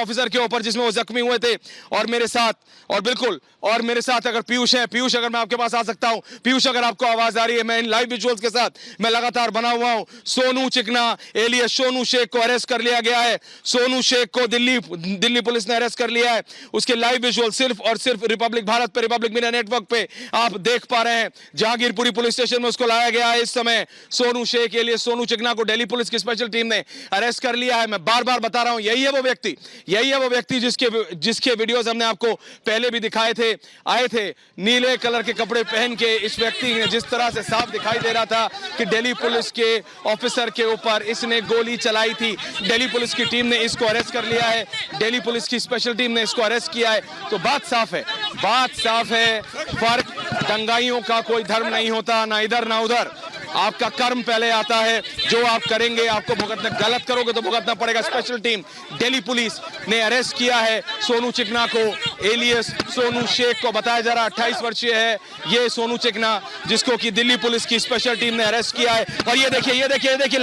Officer के ऊपर जिसमें वो जख्मी हुए थे। और मेरे साथ अगर पीयूष है, पीयूष अगर मैं आपके पास आ सकता हूं, पीयूष अगर आपको आवाज आ रही है, मैं इन लाइव विजुअल्स के साथ मैं लगातार बना हुआ हूं। सोनू चिकना एलियस सोनू शेख को अरेस्ट कर लिया गया है। सोनू शेख को दिल्ली पुलिस ने अरेस्ट कर लिया है। उसके लाइव विजुअल सिर्फ और सिर्फ रिपब्लिक भारत पे, रिपब्लिक मीडिया नेटवर्क पे आप देख पा रहे हैं। जहांगीरपुरी पुलिस स्टेशन में उसको लाया गया है। इस समय सोनू शेख एलियस सोनू चिकना को दिल्ली पुलिस की स्पेशल टीम ने अरेस्ट कर लिया है। मैं बार बार बता रहा हूं, यही है वो व्यक्ति जिसके वीडियोस हमने आपको पहले भी दिखाए थे। आए थे नीले कलर के कपड़े पहन के, इस व्यक्ति ने जिस तरह से साफ दिखाई दे रहा था कि दिल्ली पुलिस के ऑफिसर के ऊपर इसने गोली चलाई थी। दिल्ली पुलिस की टीम ने इसको अरेस्ट कर लिया है, दिल्ली पुलिस की स्पेशल टीम ने इसको अरेस्ट किया है। तो बात साफ है, फर्क दंगाइयों का कोई धर्म नहीं होता, ना इधर ना उधर। आपका कर्म पहले आता है, जो आप करेंगे आपको भुगतना, गलत करोगे तो भुगतना पड़ेगा। स्पेशल टीम दिल्ली पुलिस ने अरेस्ट किया है सोनू चिकना को, एलियस सोनू शेख को। बताया जा रहा 28 वर्षीय है ये सोनू चिकना, जिसको कि दिल्ली पुलिस की स्पेशल टीम ने अरेस्ट किया है। और ये देखिए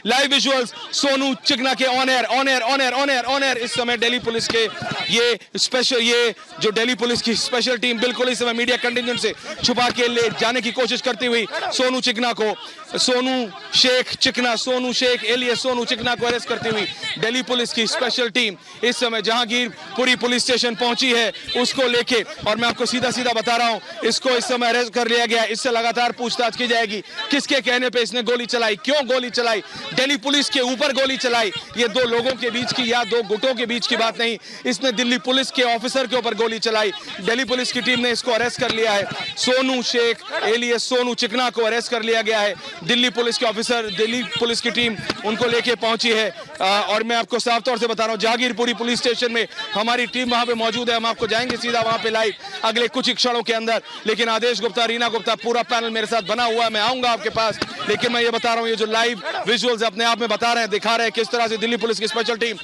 लाइव विजुअल्स सोनू चिकना के ऑन एयर इस समय दिल्ली पुलिस के ये जो दिल्ली पुलिस की स्पेशल टीम बिल्कुल इस समय मीडिया कंटिजेंट से छुपा के ले जाने की कोशिश करती हुई सोनू शेख एलियस सोनू चिकना को अरेस्ट करती हुई दिल्ली पुलिस की स्पेशल टीम इस समय जहांगीरपुरी पुलिस स्टेशन पहुंची है उसको लेके। और मैं आपको सीधा बता रहा हूं, इसको इस समय अरेस्ट कर लिया गया। इससे लगातार पूछताछ की जाएगी, किसके कहने पे इसने गोली चलाई, क्यों गोली चलाई, दिल्ली पुलिस के ऊपर गोली चलाई। ये दो लोगों के बीच की या दो गुटों के बीच की बात नहीं, इसने दिल्ली पुलिस के ऑफिसर के ऊपर गोली चलाई। दिल्ली पुलिस की टीम ने इसको अरेस्ट कर लिया है। सोनू शेख एलियस सोनू चिकना को अरेस्ट कर लिया गया है। दिल्ली पुलिस के ऑफिसर, दिल्ली पुलिस की टीम उनको लेके पहुंची है। और मैं आपको साफ तौर से बता रहा हूं, जहांगीरपुरी पुलिस स्टेशन में हमारी टीम वहां पे मौजूद है। हम आपको जाएंगे सीधा वहां पे लाइव अगले कुछ ही क्षणों के अंदर। लेकिन आदेश गुप्ता, रीना गुप्ता, पूरा पैनल मेरे साथ बना हुआ है, मैं आऊंगा आपके पास। लेकिन मैं ये बता रहा हूं, ये जो लाइव विजुअल्स अपने आप में बता रहे हैं, दिखा रहे हैं किस तरह से दिल्ली पुलिस की स्पेशल टीम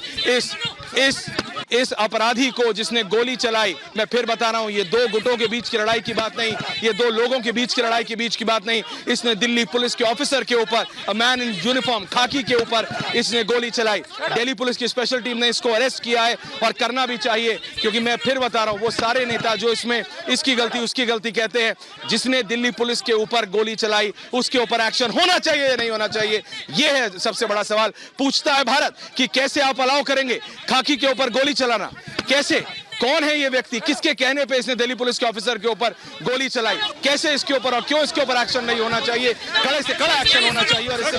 इस अपराधी को जिसने गोली चलाई, मैं फिर बता रहा हूं, ये दो गुटों के बीच की लड़ाई की बात नहीं, ये दो लोगों के बीच की लड़ाई के बीच की बात नहीं। इसने दिल्ली पुलिस के ऑफिसर के ऊपर, अ मैन इन यूनिफॉर्म खाकी के ऊपर इसने गोली चलाई। दिल्ली पुलिस की स्पेशल टीम ने इसको अरेस्ट किया है और करना भी चाहिए, क्योंकि मैं फिर बता रहा हूं, वो सारे नेता जो इसमें इसकी गलती उसकी गलती कहते हैं, जिसने दिल्ली पुलिस के ऊपर गोली चलाई उसके ऊपर एक्शन होना चाहिए या नहीं होना चाहिए, यह है सबसे बड़ा सवाल। पूछता है भारत कि कैसे आप अलाउ करेंगे खाकी के ऊपर गोली चलाना, कैसे, कौन है ये व्यक्ति, किसके कहने पे इसने दिल्ली पुलिस के ऑफिसर के ऊपर गोली चलाई, कैसे इसके ऊपर और क्यों इसके ऊपर एक्शन नहीं होना चाहिए, कड़े से कड़ा एक्शन होना चाहिए। और इससे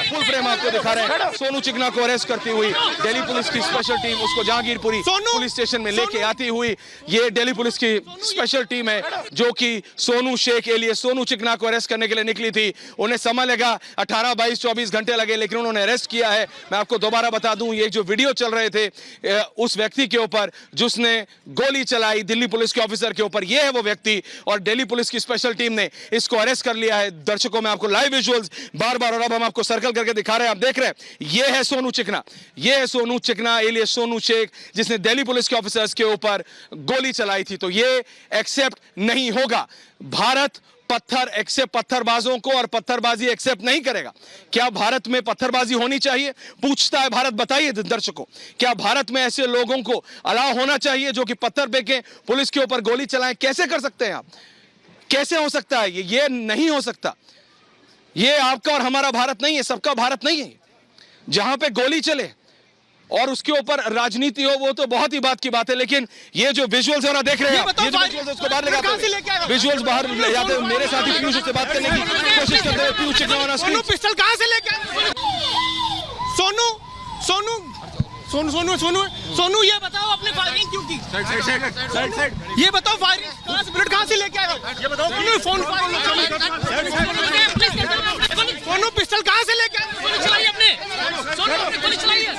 फुल फ्रेम आपको दिखा रहे हैं, सोनू चिकना को अरेस्ट करती हुई दिल्ली पुलिस की स्पेशल टीम उसको जहांगीरपुरी पुलिस स्टेशन में लेके आती हुई, ये दिल्ली पुलिस की स्पेशल टीम है जो कि सोनू शेख एलियस सोनू चिकना को अरेस्ट करने के लिए निकली थी। उन्हें समय लगा, 18, 22, 24 घंटे लगे, लेकिन उन्होंने अरेस्ट किया है। मैं आपको दोबारा बता दूं, ये जो वीडियो चल रहे थे उस व्यक्ति के ऊपर जिसने गोली चलाई दिल्ली पुलिस के ऑफिसर के ऊपर, ये है वो व्यक्ति। और दिल्ली पुलिस की स्पेशल टीम ने इसको अरेस्ट कर लिया है। दर्शकों, मैं आपको लाइव विजुअल्स बार और अब हम आपको सर्कल करके दिखा रहे हैं, आप देख रहे हैं, ये है सोनू चिकना, ये है सोनू चिकना एलियस सोनू शेख, जिसने दिल्ली पुलिस के ऑफिसर्स के ऊपर गोली चलाई थी। तो ये एक्सेप्ट नहीं होगा। भारत पत्थरबाजों को और पत्थरबाजी एक्सेप्ट नहीं करेगा। क्या भारत में पत्थरबाजी होनी चाहिए? पूछता है भारत। बताइए दर्शकों, क्या भारत में ऐसे लोगों को अलाउ होना चाहिए जो कि पत्थर फेंकें, पुलिस के ऊपर गोली चलाएं? कैसे कर सकते हैं आप? कैसे हो सकता है ये नहीं हो सकता। ये आपका और हमारा भारत नहीं है, सबका भारत नहीं है। जहां पे गोली चले और उसके ऊपर राजनीति हो, वो तो बहुत ही बात की बात है। लेकिन ये जो विजुअल्स है ना, देख रहे हैं, ये जो विजुअल्स उसको बाहर लगाते हैं, विजुअल्स बाहर ले जाते हैं। मेरे साथी पीयूष से बात करने की कोशिश करते हैं। पीयूष चिकना ऑन स्क्रीन। पिस्टल कहां से लेके आए? सोनू ये बताओ, आपने फायरिंग क्यों की? साइड ये बताओ, फायरिंग कहां से, बुलेट कहां से लेके आए? ये बताओ। फोन सोनू पिस्टल कहां से लेके आए? गोली चलाई आपने? सोनू गोली चलाई है?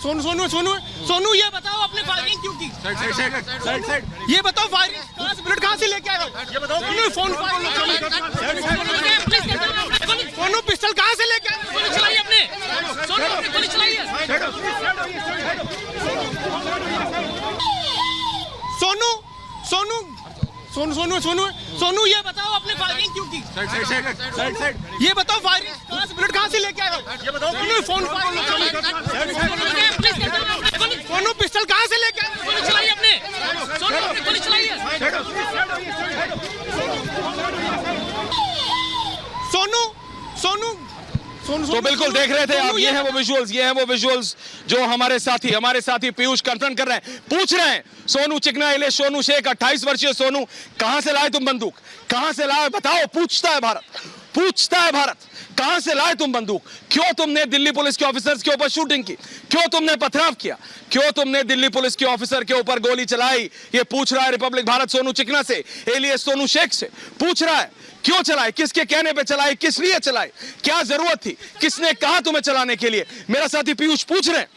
सोनू ये बताओ, आपने फायरिंग क्यों की? साइड ये बताओ, फायरिंग कहां से, बुलेट कहां से लेके आए? ये बताओ। फोन सोनू पिस्टल कहां से लेके आए? गोली चलाई आपने? सोनू गोली चलाई है? सोनू ये बताओ, आपने फायरिंग क्यों की? ये बताओ फायरिंग बुलेट कहाँ से लेके आए हो? ये बताओ फोन पिस्टल कहाँ से लेके आए? गोली चलाई आपने? गोली चलाई है? सोनू तो बिल्कुल देख रहे थे आप, ये हैं वो विजुअल्स जो हमारे साथी पीयूष कंफर्म कर रहे हैं, पूछ रहे हैं सोनू चिकना इलियास सोनू शेख 28 वर्षीय सोनू, कहां से लाए तुम बंदूक, कहां से लाए बताओ? पूछता है भारत कहां से लाए तुम बंदूक? क्यों तुमने दिल्ली पुलिस के ऑफिसर्स के ऊपर शूटिंग की? क्यों तुमने पथराव किया? क्यों तुमने दिल्ली पुलिस के ऑफिसर के ऊपर गोली चलाई? ये पूछ रहा है रिपब्लिक भारत सोनू चिकना से, इलियास सोनू शेख से पूछ रहा है क्यों चलाई, किसके कहने पे चलाई, किस लिए चलाई, क्या जरूरत थी, किसने कहा तुम्हें चलाने के लिए? मेरा साथी पीयूष पूछ रहे हैं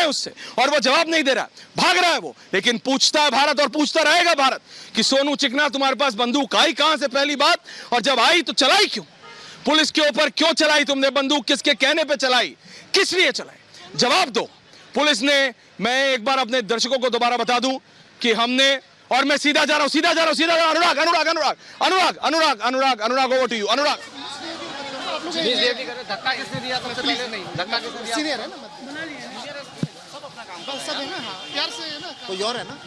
उससे, और वो जवाब नहीं दे रहा, भाग रहा है वो, लेकिन पूछता है भारत और पूछता रहेगा भारत कि सोनू चिकना तुम्हारे पास बंदूक आई कहां से, पहली बात, और जब आई तो चलाई क्यों? पुलिस के ऊपर क्यों चलाई तुमने बंदूक? किसके कहने पे चलाई, किस लिए चलाई? जवाब दो। पुलिस ने, मैं एक बार अपने दर्शकों को दोबारा बता दूं कि हमने, और मैं सीधा जा रहा हूं अनुराग ओवर टू यू। अनुराग, धक्का किसने दिया सबसे पहले? नहीं, धक्का किसने दिया? सीनियर है ना, बस सब है ना, हाँ, प्यार से है ना। कोई और है ना,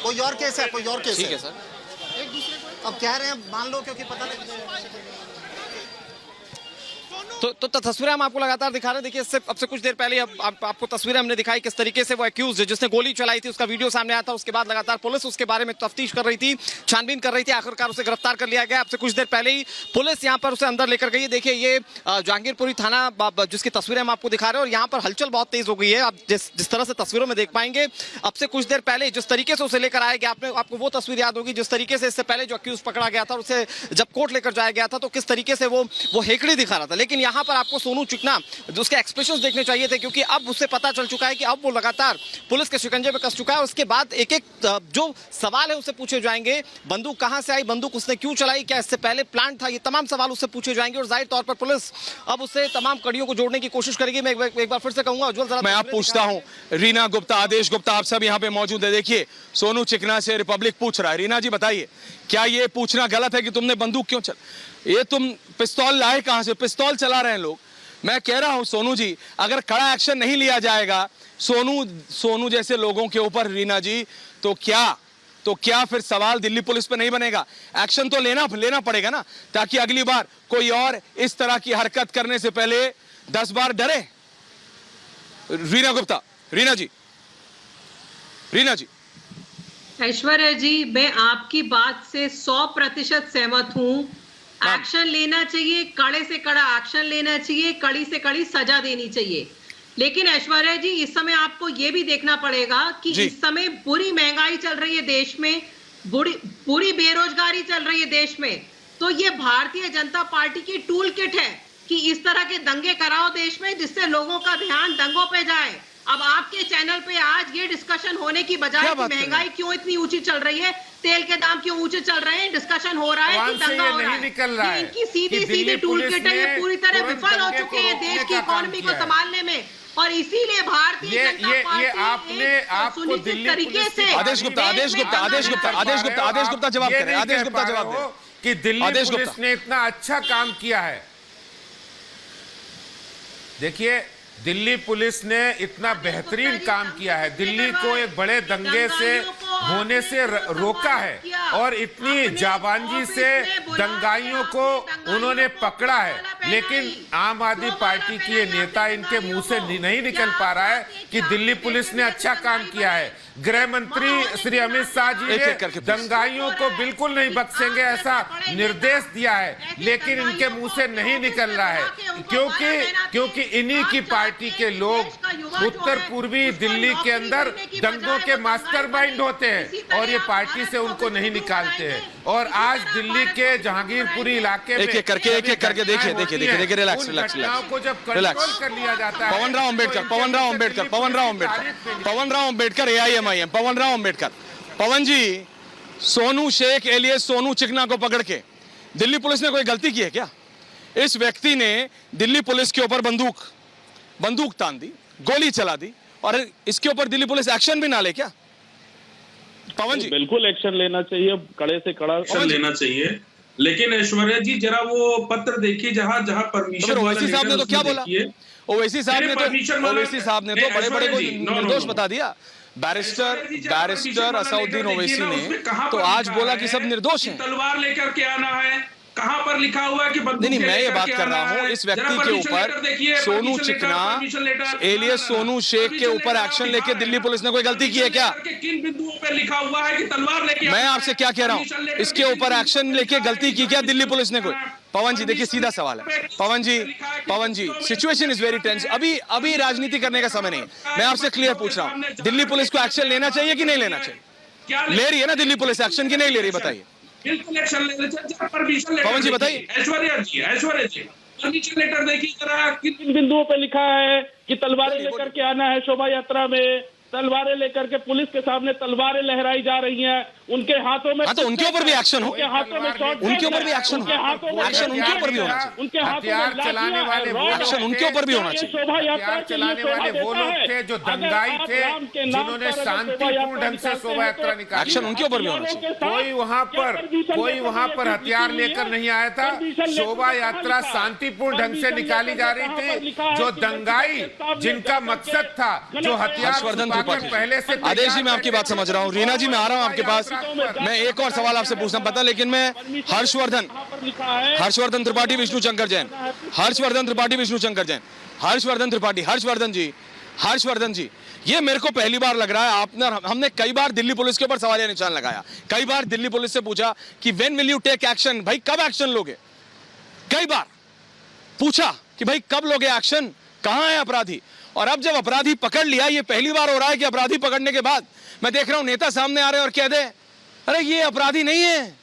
कोई और केस है, कोई और केस ठीक है है सर। एक दूसरे को अब कह रहे हैं मान लो, क्योंकि पता नहीं। तो तस्वीरें हम आपको लगातार दिखा रहे हैं। देखिए इससे अब से कुछ देर पहले आपको तस्वीरें हमने दिखाई किस तरीके से वो एक्यूज जिसने गोली चलाई थी उसका वीडियो सामने आया था। उसके बाद लगातार पुलिस उसके बारे में तफ्तीश कर रही थी, छानबीन कर रही थी, आखिरकार उसे गिरफ्तार कर लिया गया। अब से कुछ देर पहले ही पुलिस यहाँ पर उसे अंदर लेकर गई। देखिए ये जहांगीरपुरी थाना जिसकी तस्वीरें हम आपको दिखा रहे हैं, और यहाँ पर हलचल बहुत तेज हो गई है। आप जिस तरह से तस्वीरों में देख पाएंगे, अब से कुछ देर पहले जिस तरीके से उसे लेकर आया गया, आपको वो तस्वीर याद होगी जिस तरीके से इससे पहले जो एक्यूज पकड़ा गया था, उसे जब कोर्ट लेकर जाया गया था तो किस तरीके से वो हेकड़ी दिखा रहा था। लेकिन यहाँ पर आपको सोनू चिकना उसके एक्सप्रेशंस देखने चाहिए थे, क्योंकि अब उसे पता चल चुका है कि अब वो लगातार पुलिस के शिकंजे में कस चुका है। उसके बाद एक एक जो सवाल है उससे पूछे जाएंगे, बंदूक कहां से आई, बंदूक उसने क्यों चलाई, क्या इससे पहले प्लान था, ये तमाम सवाल उससे पूछे जाएंगे। और जाहिर तौर पर पुलिस अब उससे तमाम कड़ियों को जोड़ने की कोशिश करेगी। मैं एक बार फिर से कहूंगा, उज्जवल, मैं आप पूछता हूं, रीना गुप्ता, आदेश गुप्ता, आप सब यहां पे मौजूद है। देखिए सोनू चिकना से रिपब्लिक पूछ रहा है, रीना जी बताइए, क्या ये पूछना गलत है कि तुमने बंदूक क्यों ये तुम पिस्तौल लाए कहां से, पिस्तौल चला रहे हैं लोग? मैं कह रहा हूं सोनू जी, अगर कड़ा एक्शन नहीं लिया जाएगा सोनू जैसे लोगों के ऊपर, रीना जी, तो क्या फिर सवाल दिल्ली पुलिस पे नहीं बनेगा? एक्शन तो लेना पड़ेगा ना, ताकि अगली बार कोई और इस तरह की हरकत करने से पहले 10 बार डरे। रीना गुप्ता, रीना जी। ऐश्वर्या जी, मैं आपकी बात से 100% सहमत हूं। एक्शन लेना चाहिए, कड़े से कड़ा एक्शन लेना चाहिए, कड़ी से कड़ी सजा देनी चाहिए। लेकिन ऐश्वर्या जी, इस समय आपको ये भी देखना पड़ेगा कि इस समय बुरी महंगाई चल रही है देश में, बुरी बेरोजगारी चल रही है देश में। तो ये भारतीय जनता पार्टी की टूल किट है कि इस तरह के दंगे कराओ देश में, जिससे लोगों का ध्यान दंगों पे जाए। अब आपके चैनल पे आज ये डिस्कशन होने की बजाय कि महंगाई क्यों इतनी ऊंची चल रही है, तेल के दाम क्यों ऊंचे चल रहे हैं, डिस्कशन हो रहा है कि दंगा हो रहा है। इनकी सीधी टूल किट है, ये पूरी तरह विफल हो चुके हैं देश की इकोनॉमी को संभालने में। और इसीलिए भारतीय जनता पार्टी सुनिश्चित तरीके से आदेश गुप्ता जवाब करें। आदेश गुप्ता जवाब दें कि दिल्ली पुलिस ने इतना अच्छा काम किया है। देखिए, दिल्ली पुलिस ने इतना बेहतरीन काम किया है, दिल्ली को एक बड़े दंगे से होने से रोका है, और इतनी जाबांजी से दंगाइयों को उन्होंने पकड़ा है। लेकिन आम आदमी पार्टी की ये नेता, इनके मुंह से नहीं निकल पा रहा है कि दिल्ली पुलिस ने अच्छा काम किया है। गृह मंत्री श्री अमित शाह जी ने दंगाइयों को बिल्कुल नहीं बख्शेंगे ऐसा निर्देश दिया है, लेकिन इनके मुंह से नहीं निकल रहा है, क्योंकि इन्हीं की पार्टी के लोग उत्तर पूर्वी दिल्ली के अंदर दंगों के मास्टरमाइंड होते हैं, और ये पार्टी से उनको नहीं निकालते हैं। और आज दिल्ली के जहांगीरपुरी इलाके में एक करके देखिए, रिलैक्स को जब कंट्रोल कर लिया जाता है। पवन राव अंबेडकर AIMIM, पवन राव अंबेडकर। पवन जी, सोनू शेख एलियास सोनू चिकना को पकड़ के दिल्ली पुलिस ने कोई गलती की है क्या? इस व्यक्ति ने दिल्ली पुलिस के ऊपर बंदूक तान दी, गोली चला दी, और इसके ऊपर दिल्ली पुलिस एक्शन भी ना ले क्या? पवन जी, बिल्कुल एक्शन लेना चाहिए, कड़े से कड़ा एक्शन लेना चाहिए। लेकिन ऐश्वर्या जी जरा वो पत्र देखिए जहां जहां परमिशन ओवैसी साहब ने तो क्या बोला? ओवैसी साहब ने तो बड़े बड़े को निर्दोष बता दिया। बैरिस्टर असदुद्दीन ओवैसी ने तो आज बोला कि सब निर्दोष हैं। तलवार लेकर के आना है, कहां पर लिखा हुआ है कि बंदूक नहीं, मैं ये लेकर बात के कर रहा आना हूँ है? इस व्यक्ति जरा के परमिशन ऊपर लेटर देखिए, सोनू परमिशन चिकना लेटर, एलियस सोनू शेख के ऊपर एक्शन लेके दिल्ली पुलिस ने कोई गलती की है क्या? किन बिंदुओं पे लिखा हुआ है कि तलवार लेके मैं आपसे क्या कह रहा हूँ, इसके ऊपर एक्शन लेके गलती की क्या दिल्ली पुलिस ने कोई? पवन जी देखिए सीधा सवाल है। पवन जी सिचुएशन इज वेरी टेंस। अभी राजनीति करने का समय नहीं। मैं आपसे क्लियर पूछ रहा हूँ, दिल्ली पुलिस को एक्शन लेना चाहिए कि नहीं लेना चाहिए? ले रही है ना दिल्ली पुलिस एक्शन की नहीं ले रही? बताइए बिल्कुल एक्शन लेना चाहिए। परमिशन लेटर पवन जी बताइए। ऐश्वर्या जी परमिशन लेटर देखिए जरा किन बिंदुओं पे लिखा है कि तलवारें लेकर के आना है शोभा यात्रा में, तलवारें लेकर के पुलिस के सामने तलवारें लहराई जा रही हैं, उनके हाथों में हाँ, तो उनके ऊपर भी एक्शन हो, उनके हाथों में उनके ऊपर भी एक्शन हो, एक्शन उनके ऊपर भी होना चाहिए। उनके हाथों में हथियार चलाने वाले वो लोग एक्शन उनके ऊपर भी होना चाहिए। शोभा यात्रा हथियार चलाने वाले वो लोग थे जो दंगाई थे, जिन्होंने शांतिपूर्ण ढंग से शोभा यात्रा निकाली। एक्शन उनके ऊपर भी होना चाहिए। कोई वहां पर हथियार लेकर नहीं आया था। शोभा यात्रा शांतिपूर्ण ढंग से निकाली जा रही थी। जो दंगाई जिनका मकसद था, जो हथियार छुपाकर पहले से आदेश जी मैं आपकी बात समझ रहा हूँ। रीना जी मैं आ रहा हूँ आपके पास। मैं एक और सवाल आपसे पूछना पता, लेकिन मैं हर्षवर्धन त्रिपाठी विष्णु शंकर जैन, हर्षवर्धन जी ये मेरे को पहली बार लग रहा है हमने कई बार दिल्ली पुलिस के ऊपर सवालिया निशान लगाया, कई बार दिल्ली पुलिस से पूछा कि when will you take action, भाई कब एक्शन लोगे? कई बार पूछा कि भाई कब लोगे एक्शन, कहां है अपराधी? और अब जब अपराधी पकड़ लिया, ये पहली बार हो रहा है कि अपराधी पकड़ने के बाद मैं देख रहा हूं नेता सामने आ रहे हैं और कह दे अरे ये अपराधी नहीं है,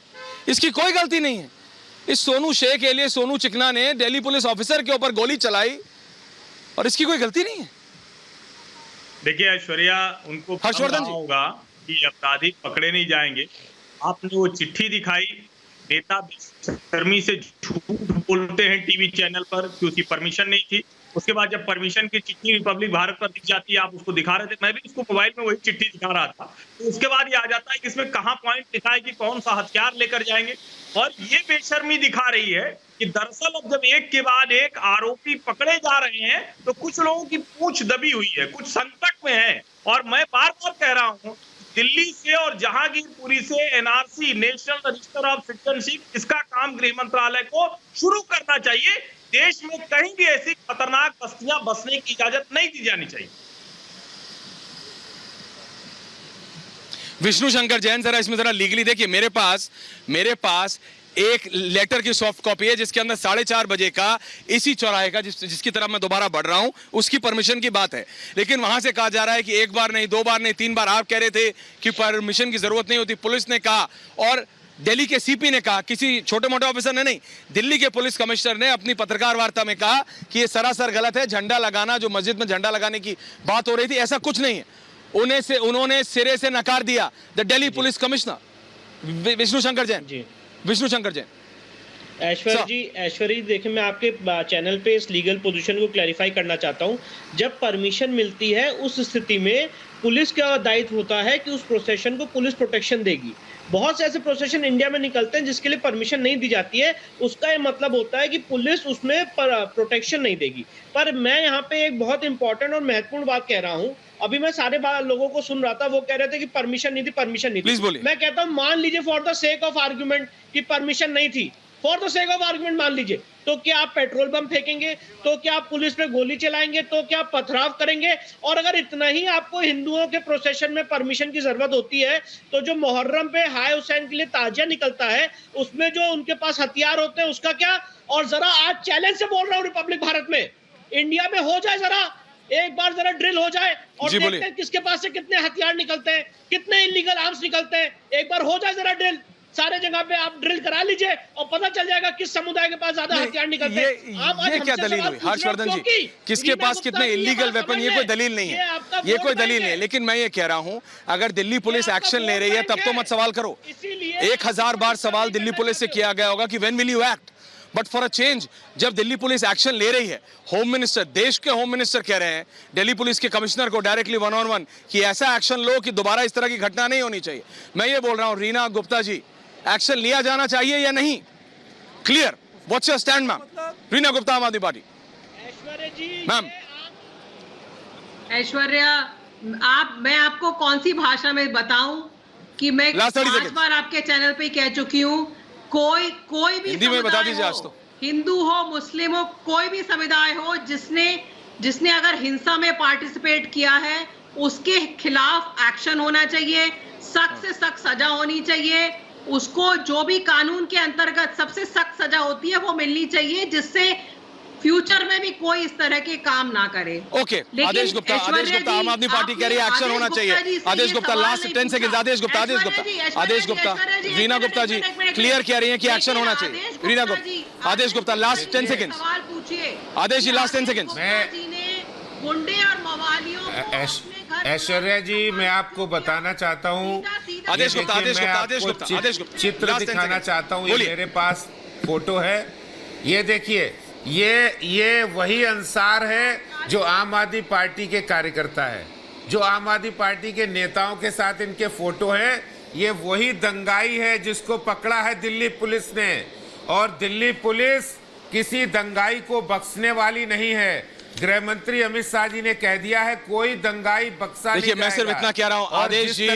इसकी कोई गलती नहीं है। इस सोनू शेख के लिए सोनू चिकना ने दिल्ली पुलिस ऑफिसर के ऊपर गोली चलाई और इसकी कोई गलती नहीं है। देखिए ऐश्वर्या, उनको हर्षवर्धन जी होगा कि अपराधी पकड़े नहीं जाएंगे। आपने वो चिट्ठी दिखाई, नेता बेशर्मी से झूठ बोलते हैं टीवी चैनल पर कि उसकी परमिशन नहीं थी। उसके बाद जब परमिशन की चिट्ठी रिपब्लिक भारत पर दिख जाती है, आप उसको दिखा रहे थे, मैं भी उसको मोबाइल में वही चिट्ठी दिखा रहा था। तो उसके बाद ये आ जाता है कि इसमें कहाँ पॉइंट लिखा है कि कौन सा हथियार लेकर जाएंगे। और ये बेशर्मी दिखा रही है कि दरअसल अब जब एक के बाद एक आरोपी पकड़े जा रहे हैं तो कुछ लोगों की पूंछ दबी हुई है, कुछ संकट में है। और मैं बार बार कह रहा हूँ, दिल्ली से और जहांगीरपुरी से NRC, national register of citizenship, इसका काम गृह मंत्रालय को शुरू करना चाहिए। देश में कहीं भी ऐसी खतरनाक बस्तियां बसने की इजाजत नहीं दी जानी चाहिए। विष्णु शंकर जैन जरा इसमें जरा लीगली देखिए, मेरे पास एक लेटर की सॉफ्ट कॉपी है जिसके अंदर 4:30 बजे का इसी चौराहे का जिसकी तरफ मैं दोबारा बढ़ रहा हूं उसकी परमिशन की बात है। लेकिन वहां से कहा जा रहा है कि एक बार नहीं, 2 बार नहीं, 3 बार। आप कह रहे थे कि परमिशन की जरूरत नहीं होती, पुलिस ने कहा और दिल्ली के सीपी ने कहा, किसी छोटे मोटे ऑफिसर ने नहीं, दिल्ली के पुलिस कमिश्नर ने अपनी पत्रकार वार्ता में कहा कि ये सरासर गलत है। झंडा लगाना, जो मस्जिद में झंडा लगाने की बात हो रही थी, ऐसा कुछ नहीं है। उन्होंने सिरे से नकार दिया the Delhi police commissioner Vishnu Shankar Jain. Aishwarya देखिए, मैं आपके चैनल पे इस लीगल पोजीशन को क्लैरिफाई करना चाहता हूं। जब परमिशन मिलती है उस स्थिति में पुलिस का दायित्व होता है कि उस प्रोसेशन को पुलिस प्रोटेक्शन देगी। बहुत से ऐसे प्रोसेशन इंडिया में निकलते हैं जिसके लिए परमिशन नहीं दी जाती है, उसका ये मतलब होता है कि पुलिस उसमें प्रोटेक्शन नहीं देगी। पर मैं यहाँ पे एक बहुत इंपॉर्टेंट और महत्वपूर्ण बात कह रहा हूँ। अभी मैं सारे लोगों को सुन रहा था, वो कह रहे थे कि परमिशन नहीं थी। मैं कहता हूँ मान लीजिए for the sake of argument कि परमिशन नहीं थी, for the sake of argument मान लीजिए, तो क्या आप पेट्रोल बम फेंकेंगे? तो क्या आप पुलिस पे गोली चलाएंगे? तो क्या आप पथराव करेंगे? और अगर इतना ही आपको हिंदुओं के प्रोसेशन में परमिशन की जरूरत होती है, तो जो मुहर्रम पे हाय हुसैन के लिए ताजिया निकलता है, उसमें जो उनके पास हथियार होते हैं उसका क्या? और जरा आज चैलेंज से बोल रहा हूँ, रिपब्लिक भारत में, इंडिया में हो जाए, जरा एक बार जरा ड्रिल हो जाए और देखते हैं किसके पास से कितने हथियार निकलते हैं, कितने इलीगल आर्म्स निकलते हैं। एक बार हो जाए जरा ड्रिल, सारे जगह पे आप ड्रिल करा लीजिए और पता चल जाएगा किस समुदाय के पास ज्यादा हथियार निकलते हैं। ये क्या दलील हुई हर्षवर्धन जी? किसके पास कितने इलीगल वेपन? ये कोई दलील नहीं है, ये कोई दलील नहीं है। लेकिन मैं ये कह रहा हूं, अगर दिल्ली पुलिस एक्शन ले रही है तब तो मत सवाल करो। 1000 बार सवाल दिल्ली पुलिस से किया गया होगा कि when will you act, but for a change जब दिल्ली पुलिस एक्शन ले रही है, होम मिनिस्टर, देश के होम मिनिस्टर कह रहे हैं दिल्ली पुलिस के कमिश्नर को डायरेक्टली 1-on-1 कि ऐसा एक्शन लो कि दोबारा इस तरह की घटना नहीं होनी चाहिए। मैं ये बोल रहा हूं, रीना गुप्ता जी, एक्शन लिया जाना चाहिए या नहीं? Clear, what's your stand ma'am? Reena Gupta, आम आदमी पार्टी। ऐश्वर्या जी, मैम, ऐश्वर्या, मैं आपको कौन सी भाषा में बताऊं कि मैं 5 बार आपके चैनल पे कह चुकी हूं, कोई भी हिंदी में बता दीजिए आज तो। हिंदू हो, मुस्लिम हो, कोई भी समुदाय हो, जिसने अगर हिंसा में पार्टिसिपेट किया है उसके खिलाफ एक्शन होना चाहिए, सख्त से सख्त सजा होनी चाहिए, उसको जो भी कानून के अंतर्गत सबसे सख्त सजा होती है वो मिलनी चाहिए, जिससे फ्यूचर में भी कोई इस तरह के काम ना करे। ओके, आदेश गुप्ता, आम आदमी पार्टी कह रही है एक्शन होना चाहिए। आदेश गुप्ता, लास्ट 10 सेकंड। आदेश गुप्ता, रीना गुप्ता जी क्लियर कह रही हैं कि एक्शन होना चाहिए। रीना गुप्ता, आदेश गुप्ता, लास्ट 10 सेकंड। सवाल पूछिए आदेश जी, लास्ट 10 सेकंड। गुंडे और मवालियों। ऐश्वर्या जी, मैं आपको बताना चाहता हूँ, आदेश गुप्ता, चित्र दिखाना चाहता हूँ। ये मेरे पास फोटो है, ये देखिए, ये वही अंसार है जो आम आदमी पार्टी के कार्यकर्ता है, जो आम आदमी पार्टी के नेताओं के साथ इनके फोटो है। ये वही दंगाई है जिसको पकड़ा है दिल्ली पुलिस ने, और दिल्ली पुलिस किसी दंगाई को बख्शने वाली नहीं है। गृह मंत्री अमित शाह जी ने कह दिया है, कोई दंगाई बख्शा नहीं जाएगा। देखिए, मैं सिर्फ इतना कह रहा हूं, आदेश जी,